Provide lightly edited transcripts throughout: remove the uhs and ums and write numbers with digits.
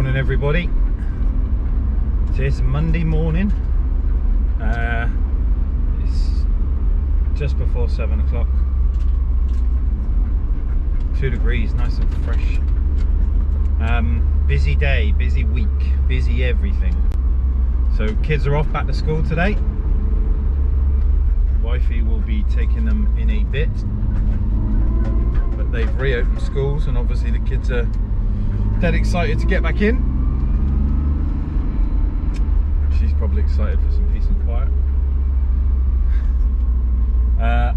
Morning everybody. It's Monday morning. It's just before 7 o'clock. 2 degrees, nice and fresh. Busy day, busy week, busy everything. So kids are off back to school today. Wifey will be taking them in a bit. But they've reopened schools and obviously the kids are dead excited to get back in. She's probably excited for some peace and quiet.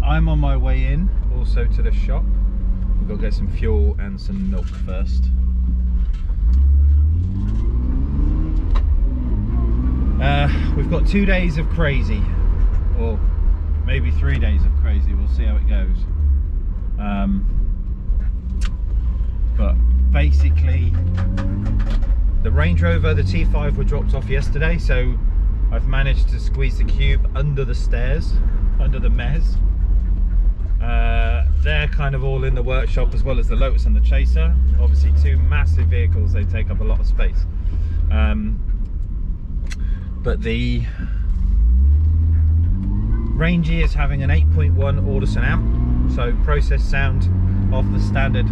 I'm on my way in also to the shop. We've got to get some fuel and some milk first. We've got 2 days of crazy, or maybe 3 days of crazy. We'll see how it goes. But basically, the Range Rover, the T5 were dropped off yesterday, so I've managed to squeeze the cube under the stairs, under the mez. They're kind of all in the workshop, as well as the Lotus and the Chaser. Obviously two massive vehicles, they take up a lot of space. But the Rangy is having an 8.1 audison amp, so processed sound off the standard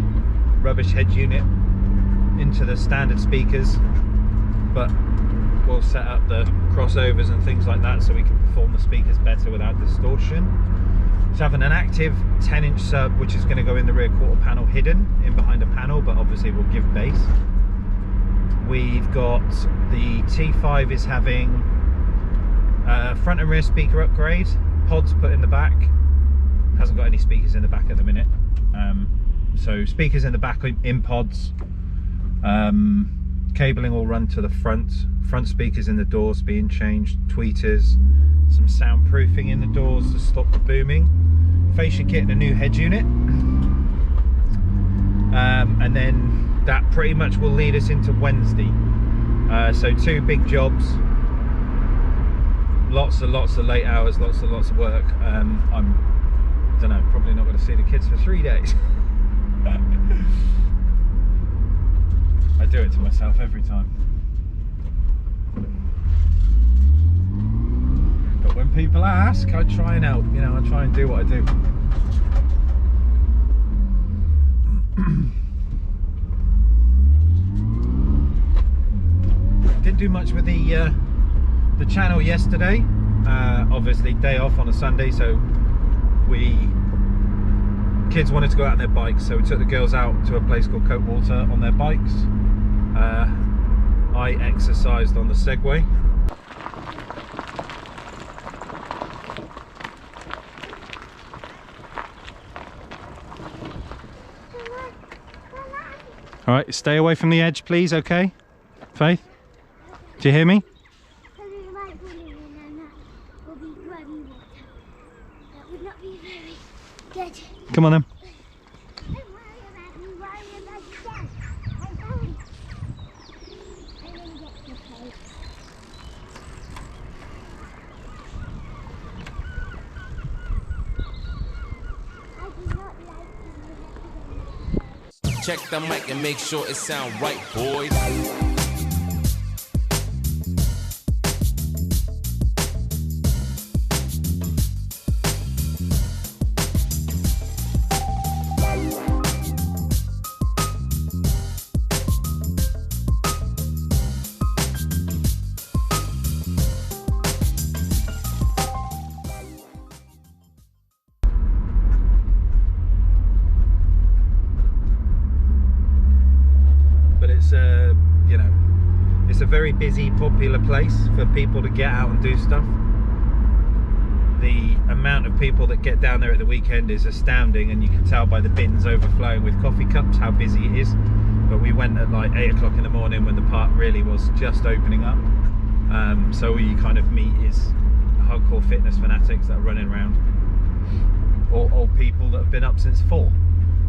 rubbish head unit into the standard speakers, but we'll set up the crossovers and things like that so we can perform the speakers better without distortion. It's having an active 10-inch sub, which is going to go in the rear quarter panel, hidden in behind a panel, but obviously will give bass. We've got the T5 is having front and rear speaker upgrade, pods put in the back. Hasn't got any speakers in the back at the minute. So speakers in the back in pods. Cabling all run to the front speakers in the doors being changed, tweeters, some soundproofing in the doors to stop the booming, fascia kit and a new head unit, and then that pretty much will lead us into Wednesday. So 2 big jobs, lots and lots of late hours, lots and lots of work. I don't know, probably not going to see the kids for 3 days. I do it to myself every time. But when people ask, I try and help, you know, I try and do what I do. Didn't do much with the channel yesterday. Obviously day off on a Sunday, so kids wanted to go out on their bikes, so we took the girls out to a place called Coatwater on their bikes. I exercised on the Segway. All right, stay away from the edge, please, okay? Faith? Do you hear me? Come on then. Check the mic and make sure it sound right, boys. You know, it's a very busy, popular place for people to get out and do stuff. The amount of people that get down there at the weekend is astounding, and you can tell by the bins overflowing with coffee cups how busy it is. But we went at like 8 o'clock in the morning when the park really was just opening up. So all you kind of meet is hardcore fitness fanatics that are running around, or old people that have been up since 4.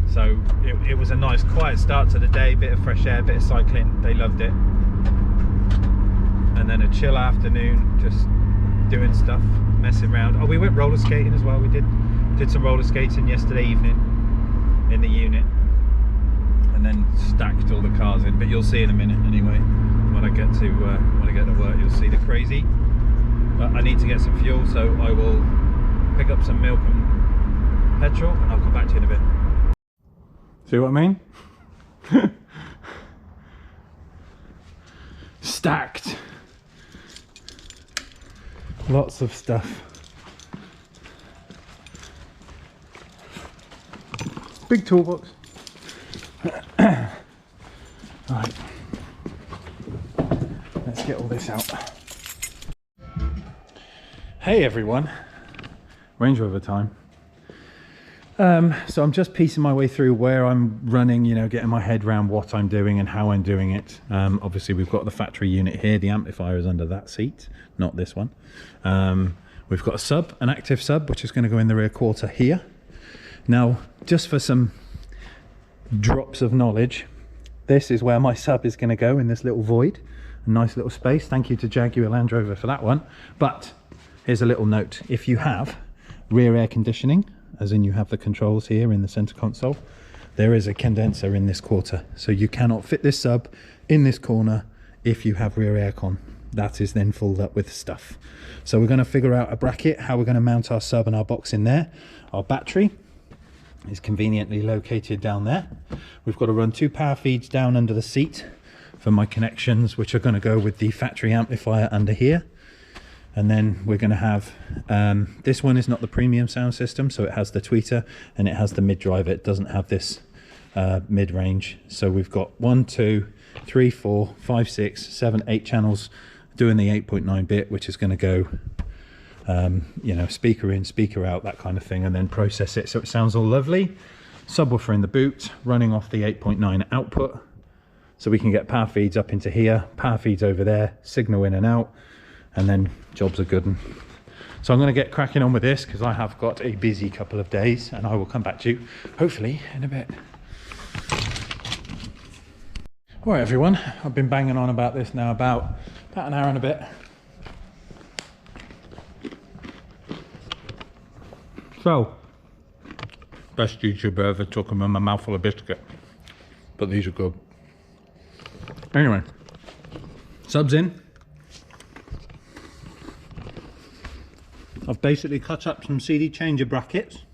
So it was a nice quiet start to the day, bit of fresh air, bit of cycling, they loved it. And then a chill afternoon, just doing stuff, messing around. Oh, we went roller skating as well, we did some roller skating yesterday evening in the unit. And and then stacked all the cars in. But you'll see in a minute anyway. When I get to work, you'll see the crazy. But I need to get some fuel, so I will pick up some milk and petrol, and I'll come back to you in a bit. See what I mean? Stacked. Lots of stuff. Big toolbox. Right. Let's get all this out. Hey everyone. Range Rover time. So I'm just piecing my way through where I'm running, you know, getting my head around what I'm doing and how I'm doing it. Obviously we've got the factory unit here. The amplifier is under that seat, not this one. We've got a sub, an active sub, which is going to go in the rear quarter here. Now, just for some drops of knowledge, this is where my sub is going to go, in this little void. A nice little space. Thank you to Jaguar Land Rover for that one. But here's a little note. If you have rear air conditioning, as in you have the controls here in the center console, there is a condenser in this quarter. So you cannot fit this sub in this corner if you have rear aircon. That is then filled up with stuff. So we're going to figure out a bracket, how we're going to mount our sub and our box in there. Our battery is conveniently located down there. We've got to run 2 power feeds down under the seat for my connections, which are going to go with the factory amplifier under here. And then we're going to have, this one is not the premium sound system, so it has the tweeter and it has the mid driver. It doesn't have this mid-range. So we've got 1, 2, 3, 4, 5, 6, 7, 8 channels doing the 8.9 bit, which is going to go, you know, speaker in, speaker out, that kind of thing, and then process it so it sounds all lovely. Subwoofer in the boot, running off the 8.9 output, so we can get power feeds up into here, power feeds over there, signal in and out, and then jobs are good. So I'm going to get cracking on with this because I have got a busy couple of days, and I will come back to you hopefully in a bit. All right everyone, I've been banging on about this now about an hour and a bit. So, best YouTuber ever talking with my mouth full of biscuit, but these are good. Anyway, subs in. I've basically cut up some CD changer brackets.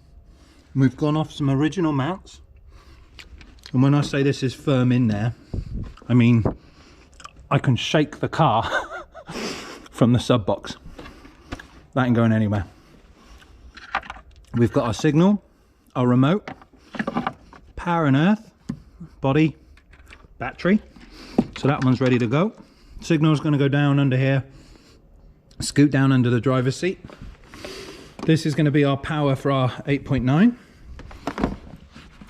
We've gone off some original mounts. And when I say this is firm in there, I mean, I can shake the car from the sub box. That ain't going anywhere. We've got our signal, our remote, power and earth, body, battery. So that one's ready to go. Signal's going to go down under here, scoot down under the driver's seat. This is going to be our power for our 8.9.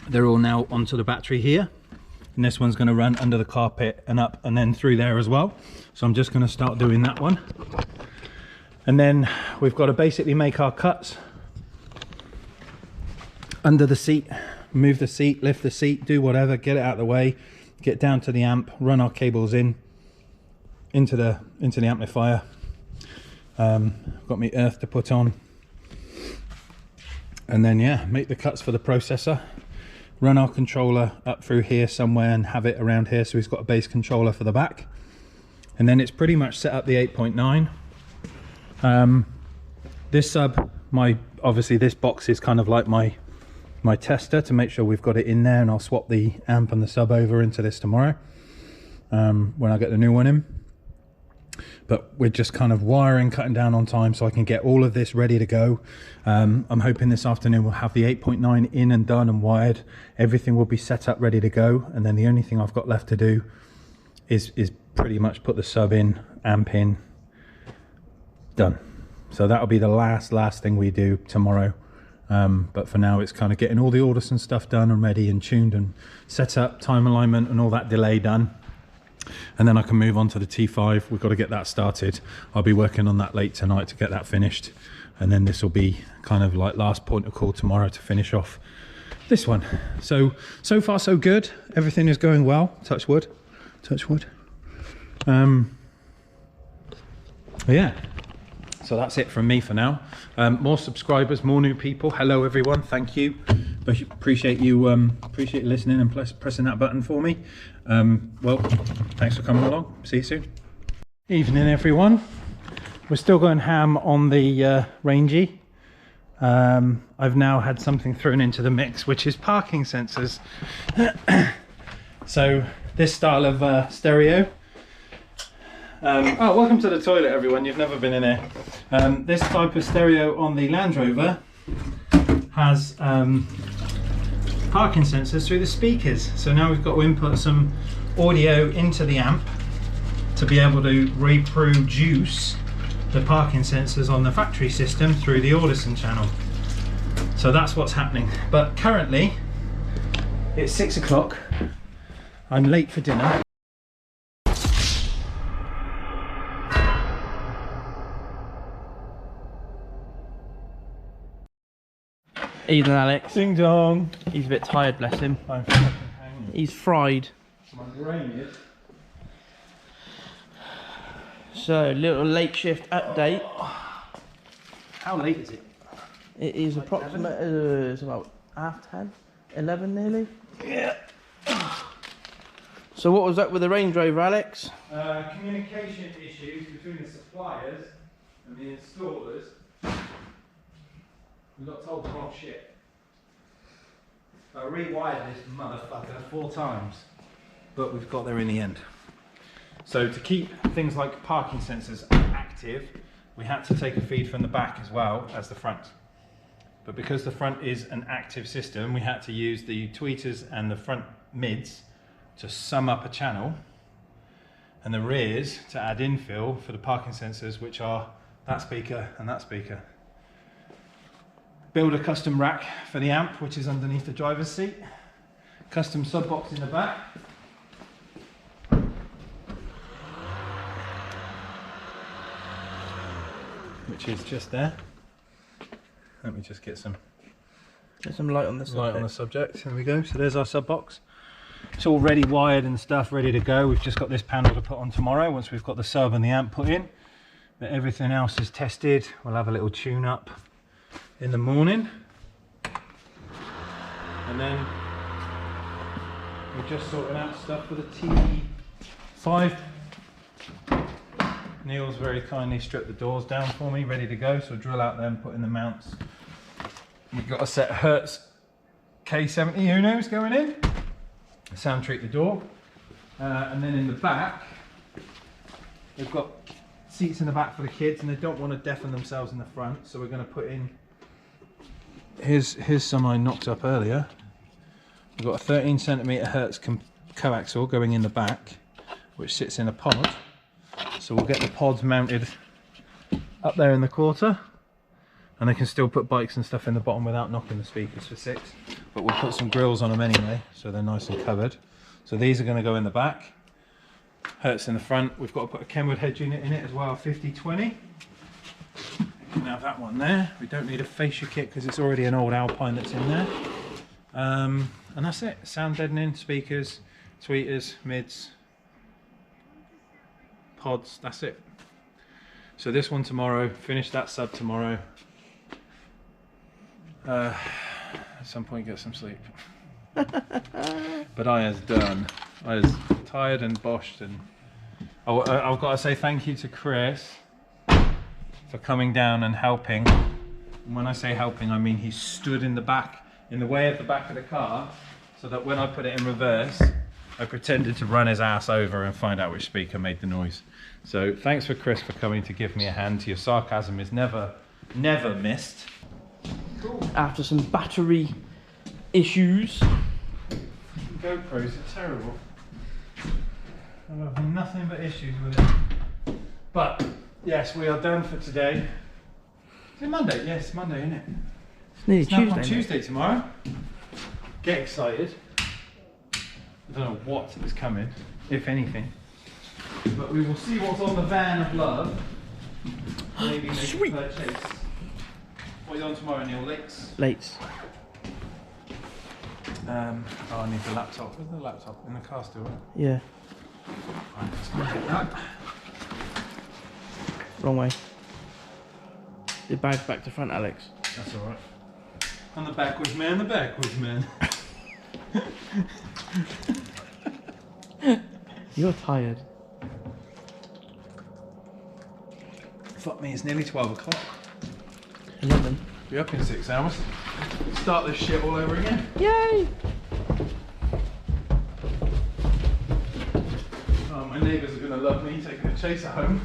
They're all now onto the battery here. And this one's going to run under the carpet and up and then through there as well. So I'm just going to start doing that one. And then we've got to basically make our cuts under the seat, move the seat, lift the seat, do whatever, get it out of the way, get down to the amp, run our cables into the amplifier. Got me earth to put on, and then yeah, make the cuts for the processor, run our controller up through here somewhere and have it around here so he's got a base controller for the back, and then it's pretty much set up the 8.9. This sub, obviously this box is kind of like my tester to make sure we've got it in there, and I'll swap the amp and the sub over into this tomorrow when I get the new one in. But we're just kind of cutting down on time so I can get all of this ready to go. I'm hoping this afternoon we'll have the 8.9 in and done and wired. Everything will be set up ready to go, and then the only thing I've got left to do is pretty much put the sub in, amp in, done. So that'll be the last thing we do tomorrow. But for now it's kind of getting all the audison stuff done and ready and tuned and set up, time alignment and all that delay done. And then I can move on to the T5. We've got to get that started. I'll be working on that late tonight to get that finished. And then this will be kind of like last point of call tomorrow to finish off this one. So far so good. Everything is going well. Touch wood. Touch wood. Yeah. So that's it from me for now. More subscribers, more new people. Hello everyone, thank you. But appreciate you listening and pressing that button for me. Well, thanks for coming along. See you soon. Evening, everyone. We're still going ham on the Rangy. I've now had something thrown into the mix, which is parking sensors. So this style of stereo. Oh, welcome to the toilet, everyone. You've never been in here. This type of stereo on the Land Rover has parking sensors through the speakers. So now we've got to input some audio into the amp to be able to reproduce the parking sensors on the factory system through the audison channel. So that's what's happening. But currently it's 6 o'clock. I'm late for dinner. Evening, Alex. Ding dong. He's a bit tired, bless him. I'm fucking hanging. He's fried. My brain is. So, little late shift update. How late is it? It is approximately it's about 10:30, 11 nearly. Yeah. So what was up with the Range Rover, Alex? Communication issues between the suppliers and the installers. We got told the wrong shit. I rewired this motherfucker 4 times, but we've got there in the end. So to keep things like parking sensors active, we had to take a feed from the back as well as the front. But because the front is an active system, we had to use the tweeters and the front mids to sum up a channel, and the rears to add infill for the parking sensors, which are that speaker and that speaker. Build a custom rack for the amp, which is underneath the driver's seat. Custom sub box in the back. Which is just there. Let me just get some light on the subject. Light on the subject. There we go. So there's our sub box. It's all ready wired and stuff, ready to go. We've just got this panel to put on tomorrow once we've got the sub and the amp put in. But everything else is tested. We'll have a little tune up in the morning. And then we're just sorting out stuff for the T5. Neil's very kindly stripped the doors down for me, ready to go. So drill out them, put in the mounts. We've got a set Hertz K70 Unos going in. Sound treat the door. And then in the back, we've got seats in the back for the kids, and they don't want to deafen themselves in the front. So we're going to put in, here's some I knocked up earlier. We've got a 13cm Hertz coaxial going in the back, which sits in a pod. So we'll get the pods mounted up there in the quarter, and they can still put bikes and stuff in the bottom without knocking the speakers for 6. But we'll put some grills on them anyway, so they're nice and covered. So these are going to go in the back. Hertz in the front. We've got to put a Kenwood head unit in it as well, 50/20. You can have that one there. We don't need a fascia kit because it's already an old Alpine that's in there. And that's it. Sound deadening, speakers, tweeters, mids, pods, that's it. So this one tomorrow, finish that sub tomorrow. At some point get some sleep. But I was done. I was tired and boshed, and I've got to say thank you to Chris for coming down and helping. And when I say helping, I mean he stood in the back, in the way of the back of the car, so that when I put it in reverse, I pretended to run his ass over and find out which speaker made the noise. So thanks for Chris for coming to give me a hand. Your sarcasm is never missed. Cool. After some battery issues. GoPros are terrible. I have nothing but issues with it. But yes, we are done for today. Is it Monday? Yes, Monday, isn't it? It's nearly It's now Tuesday. on Tuesday tomorrow. Get excited. I don't know what is coming, if anything. But we will see what's on the van of love. Maybe make Sweet. a purchase. What are you on tomorrow, Neil? Lates? Late. Oh, I need the laptop. Where's the laptop? In the car still, right? Yeah. Right, let's go get that. Wrong way. Your bag's back to front, Alex. That's alright. I'm the backwards man, the backwards man. You're tired. Fuck me, it's nearly 12 o'clock. 11. Be up in 6 hours. Start this shit all over again. Yay! Oh, my neighbours are gonna love me taking a chaser home.